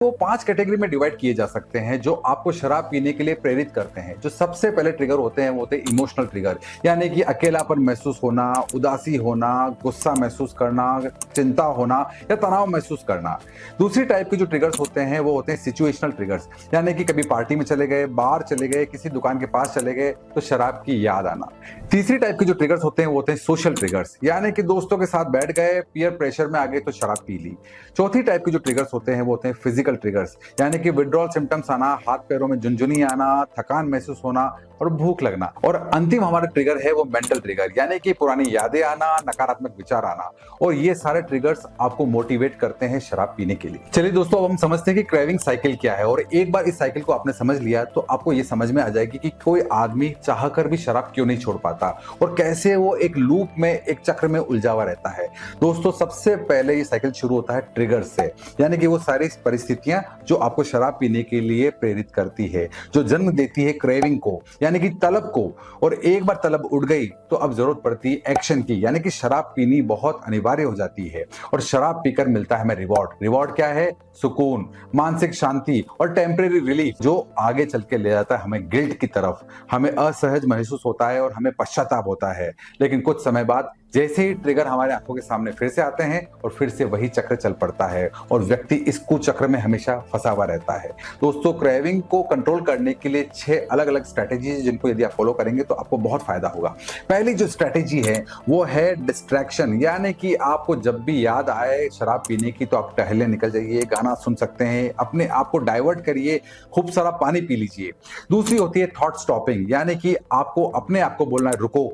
वो 5 कैटेगरी में डिवाइड किए जा सकते हैं जो आपको शराब पीने के लिए प्रेरित करते हैं। जो सबसे पहले ट्रिगर होते हैं वो होते हैं इमोशनल ट्रिगर, यानी कि अकेलापन महसूस होना, उदासी होना, गुस्सा महसूस करना, चिंता होना या तनाव महसूस करना। दूसरी टाइप के जो ट्रिगर्स होते हैं वो होते हैं सिचुएशनल ट्रिगर्स, यानी कि कभी पार्टी में चले गए, बाहर चले गए, किसी दुकान के पास चले गए तो शराब की याद आना। तीसरी टाइप के जो ट्रिगर्स होते हैं वो होते हैं सोशल ट्रिगर्स, यानी कि दोस्तों के साथ बैठ गए, पीयर प्रेशर में आ गए तो शराब पी ली। चौथी टाइप के जो ट्रिगर्स होते हैं वो होते हैं फिजिकल ट्रिगर्स, यानी कि विड्रॉल सिम्टम्स आना, हाथ पैरों में झुनझुनी आना, थकान महसूस होना और भूख लगना। और अंतिम हमारा ट्रिगर है वो मेंटल ट्रिगर, यानी कि पुरानी यादें आना, नकारात्मक विचार आना। और ये सारे ट्रिगर्स आपको मोटिवेट करते हैं शराब पीने के लिए। चलिए दोस्तों, अब हम समझते हैं कि क्रेविंग साइकिल क्या है। और एक बार इस साइकिल को आपने समझ लिया तो आपको ये समझ में आ जाएगी कि कोई आदमी चाहकर भी शराब क्यों नहीं छोड़ पाता और कैसे वो एक लूप में, एक चक्र में उलझा हुआ रहता है। दोस्तों, सबसे पहले ये साइकिल शुरू होता है ट्रिगर से, यानी कि वो सारी परिस्थितियां जो आपको शराब पीने के लिए प्रेरित करती है, जो जन्म देती है क्रेविंग को, यानी कि तलब को। और एक बार तलब उड़ गई तो अब जरूरत पड़ती है एक्शन की, यानी कि शराब पीनी बहुत अनिवार्य हो जाती है। और शराब पीकर मिलता है हमें रिवॉर्ड। रिवॉर्ड क्या है? सुकून, मानसिक शांति और टेम्परेरी रिलीफ, जो आगे चल के ले जाता है हमें गिल्ट की तरफ। हमें असहज महसूस होता है और हमें पश्चाताप होता है, लेकिन कुछ समय बाद जैसे ही ट्रिगर हमारे आंखों के सामने फिर से आते हैं और फिर से वही चक्र चल पड़ता है और व्यक्ति इस कुचक्र में हमेशा फंसा हुआ रहता है। दोस्तों, क्रेविंग को कंट्रोल करने के लिए 6 अलग अलग स्ट्रेटेजी, जिनको यदि आप फॉलो करेंगे तो आपको बहुत फायदा होगा। पहली जो स्ट्रेटेजी है वो है डिस्ट्रैक्शन, यानी कि आपको जब भी याद आए शराब पीने की तो आप टहलने निकल जाइए, गाना सुन सकते हैं, अपने आप को डाइवर्ट करिए, खूब सारा पानी पी लीजिए। दूसरी होती है थॉट स्टॉपिंग, यानी कि आपको अपने आप को बोलना है रुको,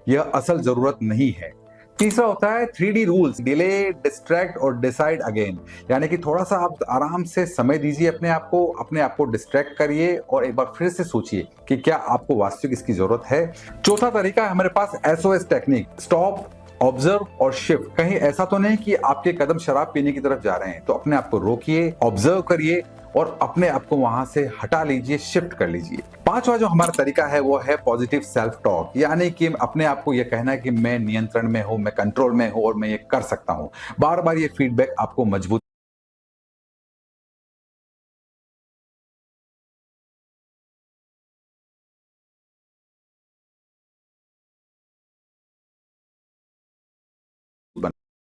यह असल जरूरत नहीं है। तीसरा होता है 3D रूल्स, डिले, डिस्ट्रैक्ट और डिसाइड अगेन, यानी कि थोड़ा सा आप आराम से समय दीजिए अपने आप को डिस्ट्रैक्ट करिए और एक बार फिर से सोचिए कि क्या आपको वास्तविक इसकी जरूरत है। चौथा तरीका है हमारे पास SOS टेक्निक, स्टॉप, ऑब्जर्व और शिफ्ट। कहीं ऐसा तो नहीं कि आपके कदम शराब पीने की तरफ जा रहे हैं, तो अपने आप को रोकिए, ऑब्जर्व करिए और अपने आप को वहां से हटा लीजिए, शिफ्ट कर लीजिए। पांचवा जो हमारा तरीका है वो है पॉजिटिव सेल्फ टॉक, यानी कि अपने आप को यह कहना है कि मैं नियंत्रण में हूं, मैं कंट्रोल में हूं और मैं ये कर सकता हूं। बार बार ये फीडबैक आपको मजबूत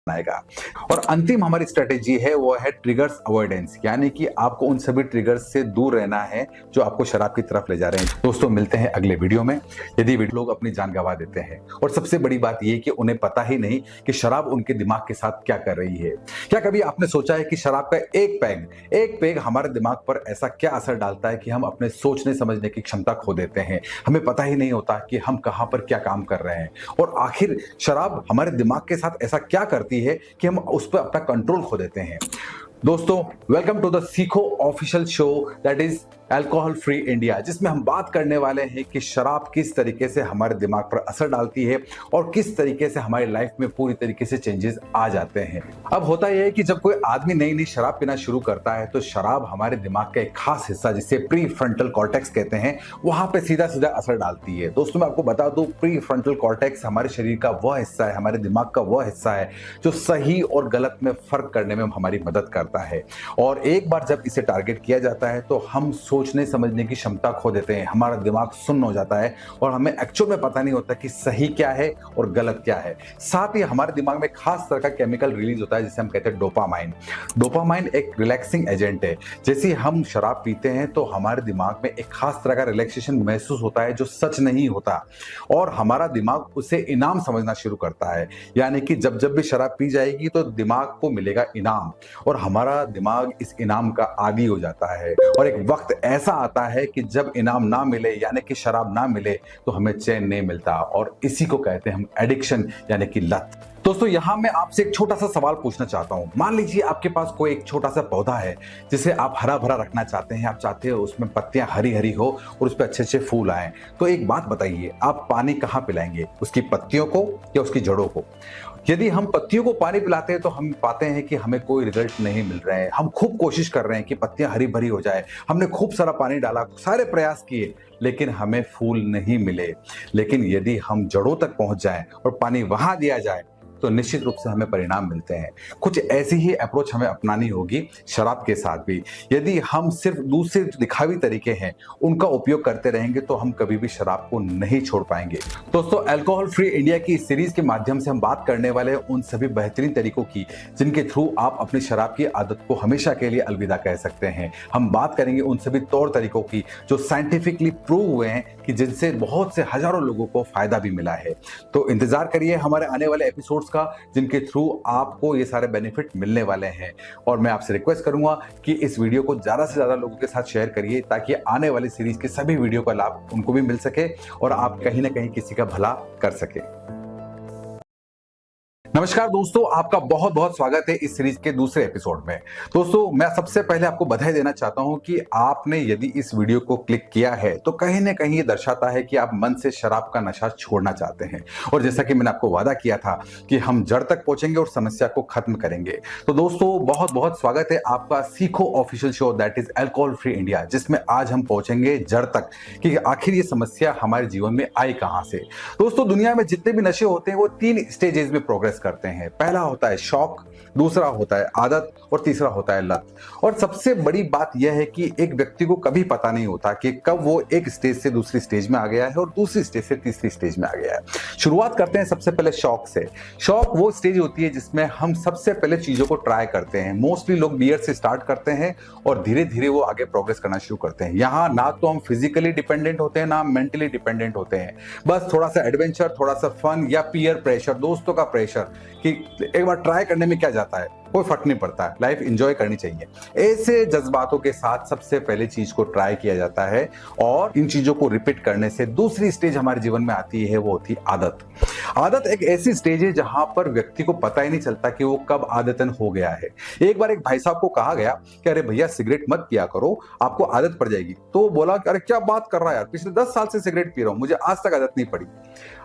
बनाएगा। और अंतिम हमारी स्ट्रेटेजी है वो है ट्रिगर्स अवॉइडेंस, यानी कि आपको उन सभी ट्रिगर्स से दूर रहना है जो आपको शराब की तरफ ले जा रहे हैं। दोस्तों, मिलते हैं अगले वीडियो में। यदि लोग अपनी जान गंवा देते हैं और सबसे बड़ी बात यह कि उन्हें पता ही नहीं कि शराब उनके दिमाग के साथ क्या कर रही है। क्या कभी आपने सोचा है कि शराब का एक पेग हमारे दिमाग पर ऐसा क्या असर डालता है कि हम अपने सोचने समझने की क्षमता खो देते हैं। हमें पता ही नहीं होता कि हम कहां पर क्या काम कर रहे हैं और आखिर शराब हमारे दिमाग के साथ ऐसा क्या करती है कि हम उस पर अपना कंट्रोल खो देते हैं। दोस्तों, वेलकम टू द सीखो official show, that is alcohol free India, जिसमें हम बात करने वाले हैं कि शराब किस तरीके से हमारे दिमाग पर असर डालती है और किस तरीके से हमारी लाइफ में पूरी तरीके से चेंजेस आ जाते हैं। अब होता यह है कि जब कोई आदमी नई नई शराब पीना शुरू करता है तो शराब हमारे दिमाग का एक खास हिस्सा, जिसे प्री फ्रंटल कॉर्टेक्स कहते हैं, वहां पे सीधा सीधा असर डालती है। दोस्तों, मैं आपको बता दूं, प्री फ्रंटल कॉर्टेक्स हमारे शरीर का वह हिस्सा है, हमारे दिमाग का वह हिस्सा है जो सही और गलत में फर्क करने में हमारी मदद करता है। और एक बार जब इसे टारगेट किया जाता है तो हम सोचने समझने की क्षमता खो देते हैं, हमारा दिमाग सुन्न हो जाता है और हमें एक्चुअल में पता नहीं होता कि सही क्या है और गलत क्या है। साथ ही हमारे दिमाग में खास तरह का केमिकल रिलीज होता है जिसे हम कहते हैं डोपामाइन। डोपामाइन एक रिलैक्सिंग एजेंट है। जैसे हम शराब पीते हैं तो हमारे दिमाग में एक खास तरह का रिलैक्सेशन महसूस होता है जो सच नहीं होता और हमारा दिमाग उसे इनाम समझना शुरू करता है, यानी कि जब जब भी शराब पी जाएगी तो दिमाग को मिलेगा इनाम और हमारा दिमाग इस इनाम का आदी हो जाता है। और एक वक्त ऐसा आता है कि जब इनाम ना मिले, यानी कि शराब ना मिले, तो हमें चैन नहीं मिलता और इसी को कहते हैं हम एडिक्शन, यानी कि लत। दोस्तों, यहां मैं आपसे एक छोटा सा सवाल पूछना चाहता हूं। मान लीजिए आपके पास कोई एक छोटा सा पौधा है जिसे आप हरा भरा रखना चाहते हैं, आप चाहते हो उसमें पत्तियां हरी हरी हो और उस पर अच्छे अच्छे फूल आए। तो एक बात बताइए, आप पानी कहां पिलाएंगे, उसकी पत्तियों को या उसकी जड़ों को? यदि हम पत्तियों को पानी पिलाते हैं तो हम पाते हैं कि हमें कोई रिजल्ट नहीं मिल रहे हैं। हम खूब कोशिश कर रहे हैं कि पत्तियां हरी भरी हो जाए, हमने खूब सारा पानी डाला, सारे प्रयास किए, लेकिन हमें फूल नहीं मिले। लेकिन यदि हम जड़ों तक पहुंच जाएं और पानी वहां दिया जाए तो निश्चित रूप से हमें परिणाम मिलते हैं। कुछ ऐसी ही अप्रोच हमें अपनानी होगी शराब के साथ भी। यदि हम सिर्फ दूसरे जो दिखावी तरीके हैं उनका उपयोग करते रहेंगे तो हम कभी भी शराब को नहीं छोड़ पाएंगे। दोस्तों, अल्कोहल फ्री इंडिया की इस सीरीज के माध्यम से हम बात करने वाले हैं उन सभी बेहतरीन तरीकों की जिनके थ्रू आप अपनी शराब की आदत को हमेशा के लिए अलविदा कह सकते हैं। हम बात करेंगे उन सभी तौर तरीकों की जो साइंटिफिकली प्रूव हुए हैं कि जिनसे बहुत से हजारों लोगों को फायदा भी मिला है। तो इंतजार करिए हमारे आने वाले एपिसोड्स का जिनके थ्रू आपको ये सारे बेनिफिट मिलने वाले हैं। और मैं आपसे रिक्वेस्ट करूंगा कि इस वीडियो को ज्यादा से ज्यादा लोगों के साथ शेयर करिए ताकि आने वाली सीरीज के सभी वीडियो का लाभ उनको भी मिल सके और आप कहीं ना कहीं किसी का भला कर सके। नमस्कार दोस्तों, आपका बहुत बहुत स्वागत है इस सीरीज के दूसरे एपिसोड में। दोस्तों, मैं सबसे पहले आपको बधाई देना चाहता हूं कि आपने यदि इस वीडियो को क्लिक किया है तो कहीं ना कहीं ये दर्शाता है कि आप मन से शराब का नशा छोड़ना चाहते हैं। और जैसा कि मैंने आपको वादा किया था कि हम जड़ तक पहुंचेंगे और समस्या को खत्म करेंगे। तो दोस्तों, बहुत बहुत स्वागत है आपका सीखो official show that is alcohol free India, जिसमें आज हम पहुंचेंगे जड़ तक कि आखिर ये समस्या हमारे जीवन में आई कहां से। दोस्तों, दुनिया में जितने भी नशे होते हैं वो 3 स्टेजेस में प्रोग्रेस करते हैं। पहला होता है शौक, दूसरा होता है आदत और तीसरा होता है लत। और सबसे बड़ी बात यह है कि एक व्यक्ति को कभी पता नहीं होता कि कब वो एक स्टेज से दूसरी स्टेज में आ गया है और दूसरी स्टेज से तीसरी स्टेज में आ गया है। शुरुआत करते हैं सबसे पहले शौक से। शौक वो स्टेज होती है जिसमें हम सबसे पहले चीजों को ट्राई करते हैं। मोस्टली लोग बियर से स्टार्ट करते हैं और धीरे धीरे वो आगे प्रोग्रेस करना शुरू करते हैं। यहाँ ना तो हम फिजिकली डिपेंडेंट होते हैं ना मेंटली डिपेंडेंट होते हैं। बस थोड़ा सा एडवेंचर, थोड़ा सा फन या पीयर प्रेशर, दोस्तों का प्रेशर कि एक बार ट्राई करने में क्या जाता है, कोई फर्क नहीं पड़ता है, लाइफ एंजॉय करनी चाहिए। ऐसे जज्बातों के साथ सबसे पहले चीज को ट्राई किया जाता है और इन चीजों को रिपीट करने से दूसरी स्टेज हमारे जीवन में आती है, वो होती है आदत। आदत एक ऐसी स्टेज है जहां पर व्यक्ति को पता ही नहीं चलता कि वो कब आदतन हो गया है। एक बार एक भाई साहब को कहा गया कि अरे भैया सिगरेट मत पिया करो, आपको आदत पड़ जाएगी। तो वो बोला कि अरे क्या बात कर रहा है यार, पिछले 10 साल से सिगरेट पी रहा हूं, मुझे आज तक आदत नहीं पड़ी।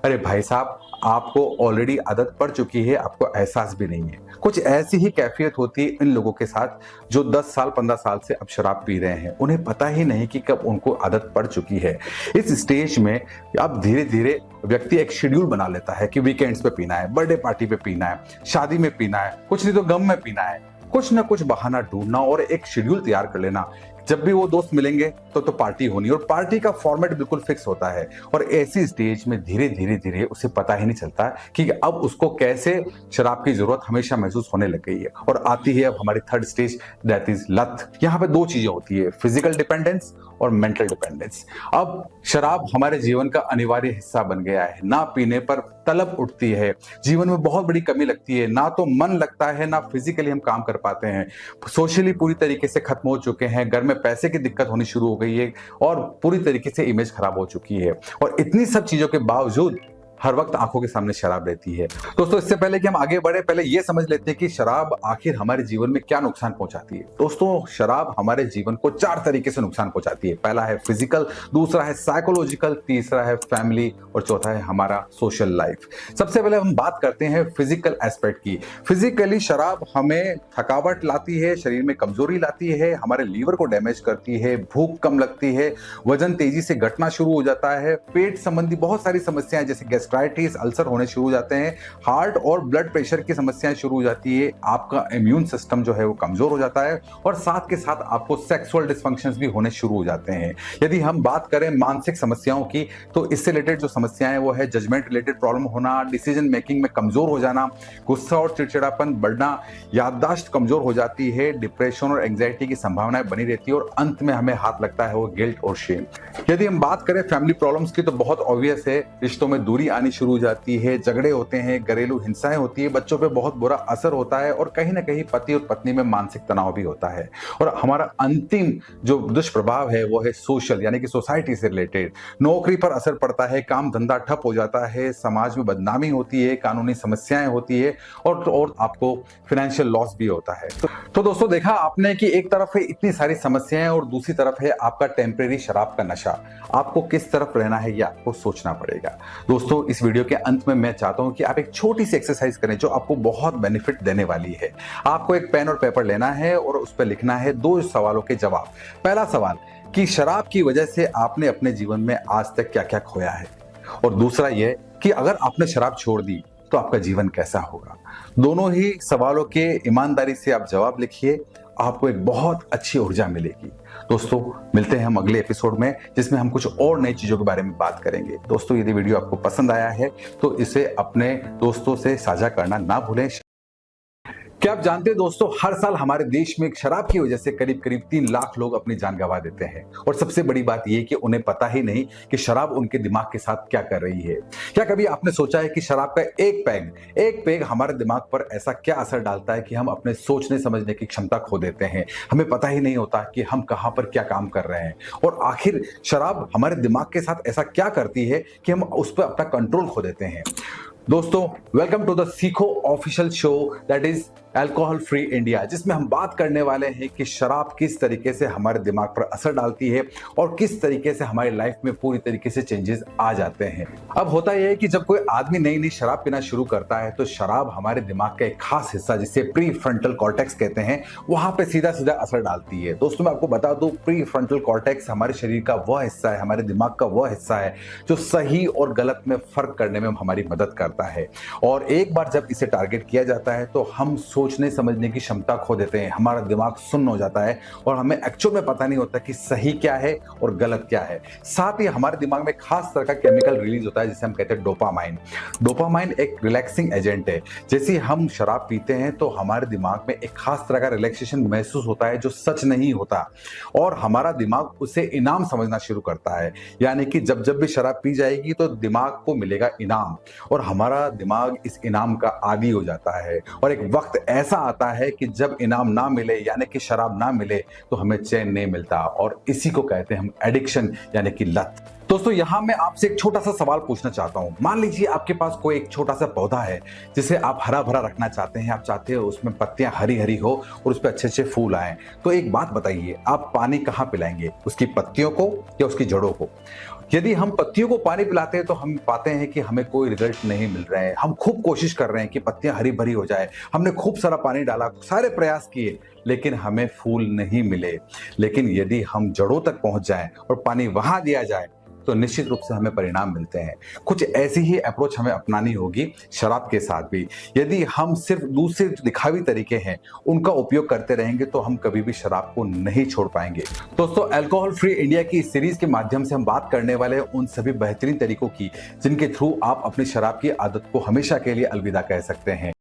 अरे भाई साहब, आपको ऑलरेडी आदत पड़ चुकी है, आपको एहसास भी नहीं है। कुछ ऐसी ही कैफियत होती है इन लोगों के साथ जो 10 साल 15 साल से अब शराब पी रहे हैं। उन्हें पता ही नहीं कि कब उनको आदत पड़ चुकी है। इस स्टेज में अब धीरे धीरे व्यक्ति एक शेड्यूल बना लेता है कि वीकेंड्स पे पीना है, बर्थडे पार्टी पे पीना है, शादी में पीना है, कुछ नहीं तो गम में पीना है। कुछ ना कुछ बहाना ढूंढना और एक शेड्यूल तैयार कर लेना। जब भी वो दोस्त मिलेंगे तो पार्टी होनी और पार्टी का फॉर्मेट बिल्कुल फिक्स होता है। और ऐसी स्टेज में धीरे धीरे धीरे उसे पता ही नहीं चलता कि अब उसको कैसे शराब की जरूरत हमेशा महसूस होने लग गई है। और आती है अब हमारी थर्ड स्टेज दैट इज लत। यहाँ पे 2 चीजें होती है, फिजिकल डिपेंडेंस और मेंटल डिपेंडेंस। अब शराब हमारे जीवन का अनिवार्य हिस्सा बन गया है। ना पीने पर तलब उठती है, जीवन में बहुत बड़ी कमी लगती है, ना तो मन लगता है ना फिजिकली हम काम कर पाते हैं। सोशली पूरी तरीके से खत्म हो चुके हैं, घर में पैसे की दिक्कत होनी शुरू हो गई है और पूरी तरीके से इमेज खराब हो चुकी है। और इतनी सब चीजों के बावजूद हर वक्त आंखों के सामने शराब रहती है। दोस्तों, इससे पहले कि हम आगे बढ़े, पहले यह समझ लेते हैं कि शराब आखिर हमारे जीवन में क्या नुकसान पहुंचाती है। दोस्तों, शराब हमारे जीवन को 4 तरीके से नुकसान पहुंचाती है। पहला है फिजिकल, दूसरा है साइकोलॉजिकल, तीसरा है फैमिली और चौथा है हमारा सोशल लाइफ। सबसे पहले हम बात करते हैं फिजिकल एस्पेक्ट की। फिजिकली शराब हमें थकावट लाती है, शरीर में कमजोरी लाती है, हमारे लीवर को डैमेज करती है, भूख कम लगती है, वजन तेजी से घटना शुरू हो जाता है, पेट संबंधी बहुत सारी समस्याएं जैसे गैस्ट्राइटिस, अल्सर होने शुरू हो जाते हैं, हार्ट और ब्लड प्रेशर की समस्याएं शुरू हो जाती है, आपका इम्यून सिस्टम जो है वो कमजोर हो जाता है और साथ के साथ आपको सेक्सुअल डिसफंक्शंस भी होने शुरू हो जाते हैं। यदि हम बात करें मानसिक समस्याओं की तो इससे रिलेटेड जो समस्याएं वो है जजमेंट रिलेटेड प्रॉब्लम होना, डिसीजन मेकिंग में कमजोर हो जाना, गुस्सा और चिड़चिड़ापन बढ़ना, याददाश्त कमजोर हो जाती है, डिप्रेशन और एंजाइटी की संभावनाएं बनी रहती है और अंत में हमें हाथ लगता है वो गिल्ट और शेम। यदि हम बात करें फैमिली प्रॉब्लम्स की तो बहुत ऑब्वियस है, रिश्तों में दूरी आनी शुरू हो जाती है, झगड़े होते हैं, घरेलू हिंसाएं होती है, बच्चों पे बहुत बुरा असर होता है और कहीं ना कहीं पति और पत्नी में मानसिक तनाव भी होता है। और हमारा अंतिम जो दुष्प्रभाव है वो है सोशल, यानी कि सोसाइटी से रिलेटेड। नौकरी पर असर पड़ता है, काम धंधा ठप हो जाता है, समाज में बदनामी होती है, कानूनी समस्याएं होती है और आपको फाइनेंशियल लॉस भी होता है। तो दोस्तों, देखा आपने कि एक तरफ है इतनी सारी समस्याएं और दूसरी तरफ है आपका टेम्परेरी शराब का नशा। आपको किस तरफ रहना है ये आपको सोचना पड़ेगा। दोस्तों, इस वीडियो के अंत में मैं चाहता हूं कि आप एक छोटी सी एक्सरसाइज करें जो आपको बहुत बेनिफिट देने वाली है। आपको एक पेन और पेपर लेना है और उस पर लिखना है 2 सवालों के जवाब। पहला सवाल कि शराब की वजह से आपने अपने जीवन में आज तक क्या क्या खोया है, और दूसरा यह कि अगर आपने शराब छोड़ दी तो आपका जीवन कैसा होगा? दोनों ही सवालों के ईमानदारी से आप जवाब लिखिए, आपको एक बहुत अच्छी ऊर्जा मिलेगी। दोस्तों, मिलते हैं हम अगले एपिसोड में, जिसमें हम कुछ और नई चीजों के बारे में बात करेंगे। दोस्तों, यदि वीडियो आपको पसंद आया है तो इसे अपने दोस्तों से साझा करना ना भूलें। क्या आप जानते हैं दोस्तों, हर साल हमारे देश में शराब की वजह से करीब करीब 3 लाख लोग अपनी जान गंवा देते हैं। और सबसे बड़ी बात यह कि उन्हें पता ही नहीं कि शराब उनके दिमाग के साथ क्या कर रही है। क्या कभी आपने सोचा है कि शराब का एक पैग हमारे दिमाग पर ऐसा क्या असर डालता है कि हम अपने सोचने समझने की क्षमता खो देते हैं। हमें पता ही नहीं होता कि हम कहां पर क्या काम कर रहे हैं। और आखिर शराब हमारे दिमाग के साथ ऐसा क्या करती है कि हम उस पर अपना कंट्रोल खो देते हैं। दोस्तों, वेलकम टू द सीखो official show that is alcohol free India, जिसमें हम बात करने वाले हैं कि शराब किस तरीके से हमारे दिमाग पर असर डालती है और किस तरीके से हमारी लाइफ में पूरी तरीके से चेंजेस आ जाते हैं। अब होता यह है कि जब कोई आदमी नई नई शराब पीना शुरू करता है तो शराब हमारे दिमाग का एक खास हिस्सा, जिसे प्री फ्रंटल कॉर्टेक्स कहते हैं, वहां पे सीधा सीधा असर डालती है। दोस्तों, मैं आपको बता दूं, प्री फ्रंटल कॉर्टेक्स हमारे शरीर का वह हिस्सा है, हमारे दिमाग का वह हिस्सा है जो सही और गलत में फर्क करने में हमारी मदद करता है। और एक बार जब इसे टारगेट किया जाता है तो हम सोचने समझने की क्षमता खो देते हैं, हमारा दिमाग सुन्न हो जाता है और हमें एक्चुअल में पता नहीं होता कि सही क्या है और गलत क्या है। साथ ही हमारे दिमाग में खास तरह का केमिकल रिलीज होता है जिसे हम कहते हैं डोपामाइन। डोपामाइन एक रिलैक्सिंग एजेंट है। जैसे हम शराब पीते हैं तो हमारे दिमाग में एक खास तरह का रिलैक्सेशन महसूस होता है जो सच नहीं होता, और हमारा दिमाग उसे इनाम समझना शुरू करता है। यानी कि जब जब भी शराब पी जाएगी तो दिमाग को मिलेगा इनाम, और हमारा दिमाग इस इनाम का आदी हो जाता है। और एक वक्त ऐसा आता है कि जब इनाम ना मिले, यानी कि शराब ना मिले, तो हमें चैन नहीं मिलता, और इसी को कहते हैं हम एडिक्शन, यानी कि लत। दोस्तों, यहां मैं आपसे एक छोटा सा सवाल पूछना चाहता हूं। मान लीजिए आपके पास कोई एक छोटा सा पौधा है जिसे आप हरा भरा रखना चाहते हैं। आप चाहते हो उसमें पत्तियां हरी हरी हो और उस पर अच्छे अच्छे फूल आए। तो एक बात बताइए, आप पानी कहां पिलाएंगे, उसकी पत्तियों को या उसकी जड़ों को? यदि हम पत्तियों को पानी पिलाते हैं तो हम पाते हैं कि हमें कोई रिजल्ट नहीं मिल रहा है। हम खूब कोशिश कर रहे हैं कि पत्तियां हरी भरी हो जाए, हमने खूब सारा पानी डाला, सारे प्रयास किए, लेकिन हमें फूल नहीं मिले। लेकिन यदि हम जड़ों तक पहुंच जाएं और पानी वहां दिया जाए तो निश्चित रूप से हमें परिणाम मिलते हैं। कुछ ऐसी ही अप्रोच हमें अपनानी होगी शराब के साथ भी। यदि हम सिर्फ दूसरे दिखावी तरीके हैं उनका उपयोग करते रहेंगे तो हम कभी भी शराब को नहीं छोड़ पाएंगे। दोस्तों, अल्कोहल फ्री इंडिया की इस सीरीज के माध्यम से हम बात करने वाले हैं उन सभी बेहतरीन तरीकों की जिनके थ्रू आप अपनी शराब की आदत को हमेशा के लिए अलविदा कह सकते हैं।